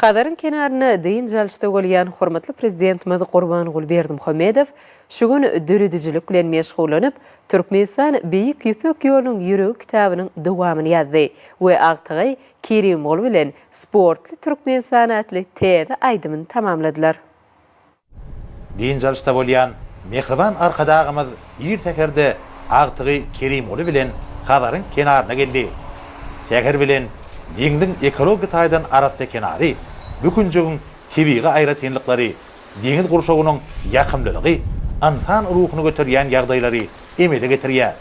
Hadarın kenarına deyin jalışta bolyan hormatly prezidentimiz Gurbangul Berdimuhamedov şu gün dürüdüjülük bilen meşgulanyp Türkmenistan Beýik Ýüpek ýolunyň ýüregi kitabynyň dowamyny ýazdy we agtygy Kerimogul bilen sportly Türkmenistan atly täze aýdymyny tamamladylar. Deyin jalışta bolyan mehriban arkadagymyz ýer tekerde agtygy Kerimogul bilen Hadarın kenaryna geldi. Şäher bilen diňdiň ekologik taýdan arasy kenary, bükünjüň tebiği aýratynlyklary, deňiz gurşagynyň ýakymlylygy, insan ruhuny göterýän ýagdaýlary emele getirýär.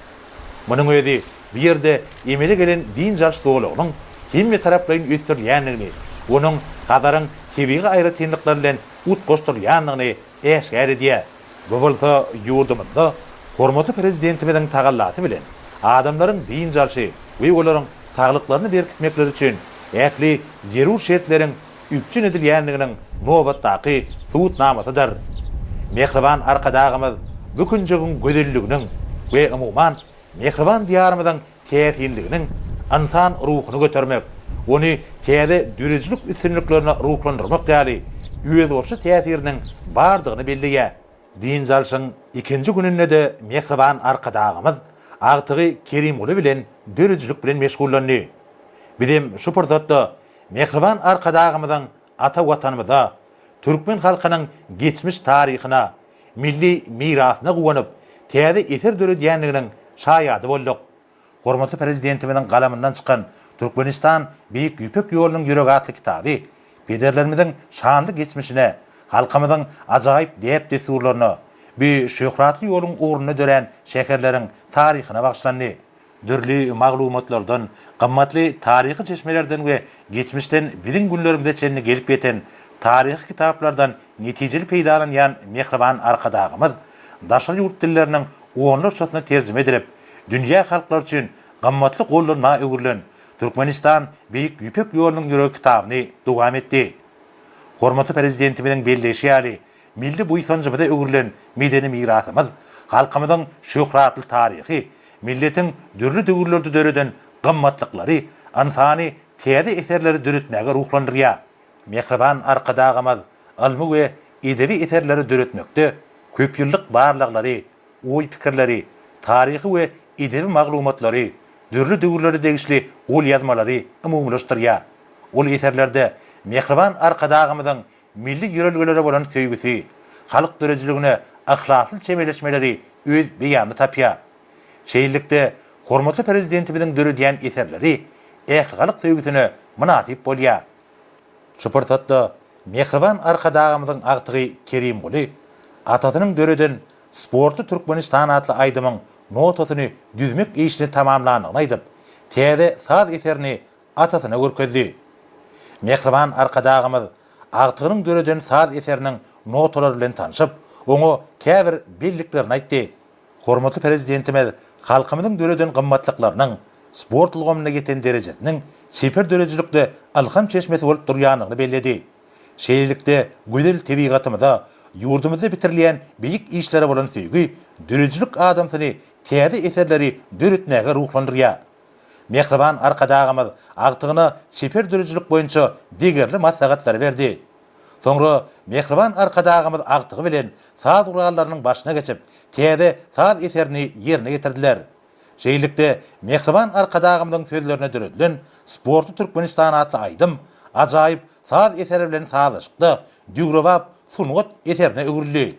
Munyň özi bir ýerde emele gelen din jalş dogulagynyň hemme taraplaryň ötürilýänligini, onuň Hadaryň tebiği aýratynlyklary bilen utgoşdurylýanlygyny eşgär edýär. Bu bolsa ýurdumyzda hormatly prezidentimizin tagallasy bilen adamlaryň din jalşy we olaryň saglyklaryny berkitmekleri üçin ähli zerur şertleriň üpçün edilýänliginiň nobatdaky tutnamasydyr. Mehriban arkadagymyz bükünjüň gözelliginiň we umumyň mehriban diýarymyzyň täsirliginiň insan ruhuny götermek, ony täze dürüjlük üstünliklerine ruhlandyrmak ýaly öz orşy täsiriniň bardygyny belliýär. Din jalşyň ikinji gününde de mehriban arkadagymyz agtygy Kerimogul bilen dürüjlük bilen meşgullandy. Bizim şu pursatda mehriban arkadagymyzyň ata watanymyza, Türkmen halkynyň geçmiş taryhyna, milli mirasyna gowanyp, täze eser döredýänliginiň şaýady bolduk. Hormatly prezidentimiziň galamyndan çykan Türkmenistan Beýik Ýüpek ýolunyň ýüregi atly kitaby, pederlerimiziň şanly geçmişine, halkymyzyň ajaýyp dep desurlaryna, bir şöhratly ýoluň uğruna dören şäherleriň taryhyna bagşlandy. Dürli maglumatlardan, gymmatly taryhy çeşmelerden we geçmişden bilim günlerimizde çenli gelip ýeten taryhy kitaplardan netijeli peýdalanýan mehriban arkadagymyz daşary ýurt dilleriniň onlarçasyna terjime edilip, dünýä halklar üçin gymmatly gollarna öwürlen Türkmenistan Beýik Ýüpek ýolunyň ýüregi kitabyny dowam etdi. Hormatly prezidentimiziň belleşi ýaly milli buýsanjymyza öwürlen medeni mirasymyz, halkymyzyň şöhratly taryhy, milletiň dürli döwürlerde döreden gymmatlyklary, insany täze eserleri döretmäge ruhlandyrýar. Mehriban arkadagymyz ilmi we edebi eserleri döretmekde köp ýyllyk barlaklary, oý pikirleri, taryhy we edebi maglumatlary, dürli döwürlerde degişli ol ýazmalary umumlaşdyrýar. Ol eserlerde mehriban arkadagymyzyň milli ýörelgelere bolan söýgüsi, halk dörejiligine ahlasly çemeleşmeleri öz beýany tapýar. Şeýlelikde hormatly prezidentimiziň döredýän eserleri ähli söýgüsine münasip bolýar. Şu pursatda mehriban arkadagymyzyň agtygy Kerimogul atasynyň döreden sporty Türkmenistan atly aýdymyň notasyny düzmek işini tamamlanyny aýdyp, täze saz eserini atasyna görkezdi. Mehriban arkadagymyz agtygynyň döreden saz eseriniň notalary bilen tanışyp, oňa käbir belliklerini aýtdy. Hormatly prezidentimiz halkymyzyň döreden gymmatlyklarynyň sport ulgamyna geten derejesiniň seper dörejilikde alham çeşmesi bolup durýanyny belledi. Şeýlelikde gözel tebigatymyza, ýurdumyzda bitirilýän beýik işlere bolan söýgü, dörejilik adamsyny täze eserleri döretmäge ruhlandyrýar. Mehriban arkadagymyz agtygyna seper dörejilik boýunça degerli maslahatlar berdi. Soňra mehriban arkadagymyz agtygy bilen saz urgallarynyň başyna geçip, täze saz eserini ýerine getirdiler. Şeýlelikde mehriban arkadagymyzyň sözlerine döredilen sporty Türkmenistan atly aýdym ajaýyp saz eseri bilen sazyşykdy, dügrewap sunugat eserine öwürildi.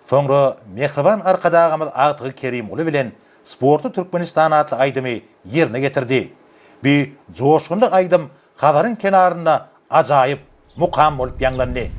Soňra mehriban arkadagymyz agtygy Kerimogul bilen sporty Türkmenistan atly aýdymy ýerine getirdi. Bir joşgunly aýdym Hadaryň kenaryna ajaýyp mukam bolup ýanglandy.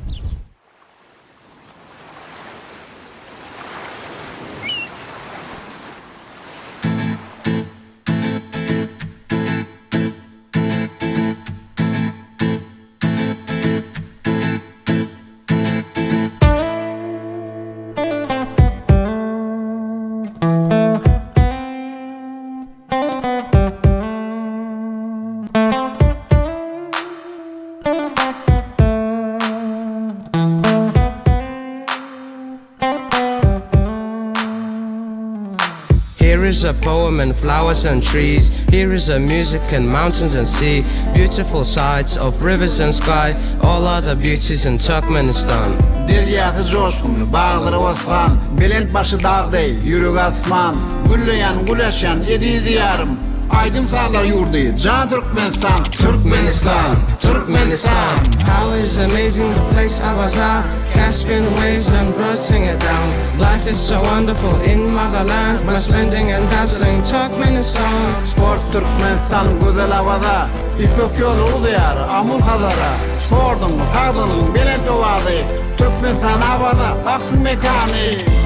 is a poem in flowers and trees. Here is a music in mountains and sea. Beautiful sights of rivers and sky. All other beauties in Turkmenistan. Deryatı coşkun, bağları vasfan, belent başı dağ değil, yürük asman, gülleyen, güleşen, edi diyarım, aydın sağlar yurdu, can Türkmenistan, Türkmenistan, Türkmenistan. How is amazing the place I was at. Caspian waves and birds sing it down. Life is so wonderful in motherland. My splendid and dazzling Turkmenistan. Sport Türkmenistan güzel havada, İpek yolu uluyar, amul kadara. Spordun, sağdının, belent ovadı, Türkmenistan havada, baktın mekanı.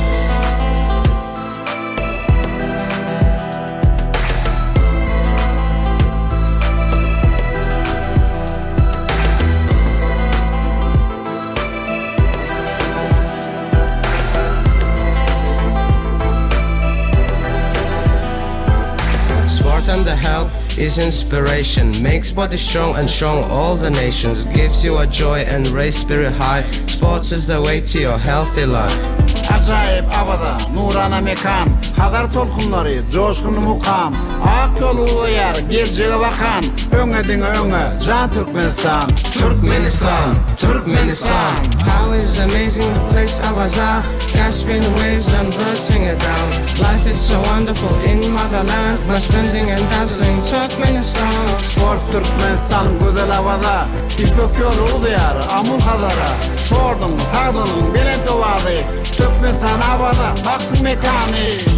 Sport and the health is inspiration. Makes body strong and strong all the nations. Gives you a joy and raise spirit high. Sports is the way to your healthy life. Acayip havada, nurana mekan, Hadar tolkunları, coşkun mukam, ak yolu uyar, geleceğe bakan, öngedine öne, can Türkmenistan, Türkmenistan, Türkmenistan. How is amazing the place I was at. Caspian waves and birds sing it down. Life is so wonderful in motherland. My splendid and dazzling Turkmenistan. Sport Türkmenistan güzel havada, İpek yolu uyar, amul kadara. Sordum, sağdının, belent ovadı, Türkmenistan havada, baktın mekanı.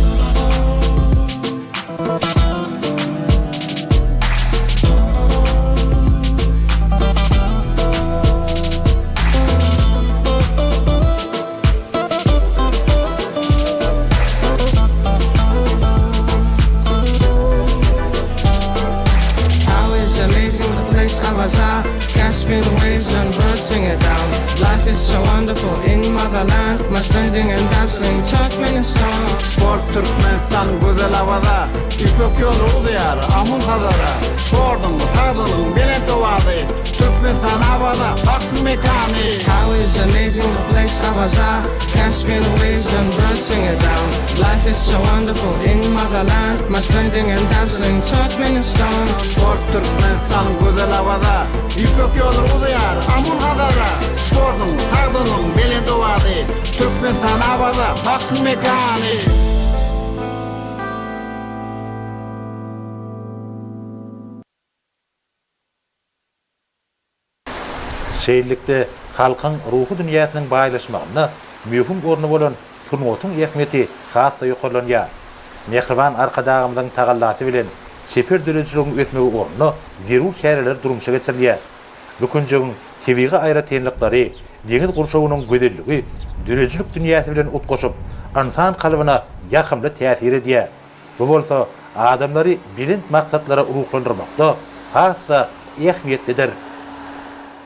Caspian waves and birds sing it down. Life is so wonderful in motherland. My splendid and dazzling Turkmenistan. Sport Türkmenistan güzel havada, İpek yolu uluyar, amul kadara. Sordum, sağdının, belent ovadı, Türkmenistan havada, baktın mekanı. How is amazing the place I was at. Caspian waves and birds sing it down. Life is so wonderful in motherland. My splendid and dazzling Turkmenistan. Sport Türkmenistan güzel havada, İpek yolu uluyar, amul kadara. Sordum, sağdının, belent ovadı, Türkmenistan havada, baktın mekanı. Şeýillikde halkyň ruhy dünýäsiniň baýlaşmagyna mühim orny bolan sunwatyň ähmiýeti hassa ýokarlanýar. Mehriban arkadagymyzyň tagallasy bilen şeper döreçiligiň ösmegi orny zerur şäherler durmuşa geçirilýär. Bu kunjyň tebigy aýratynlyklary, deňiz gurşawynyň gözelligi döreçilik dünýäsi bilen utgaşyp, insan kalbyna ýakymly täsir edýär. Bu bolsa adamlary bilint maksatlara ruhlandyrmakda hassa ähmiýetlidir.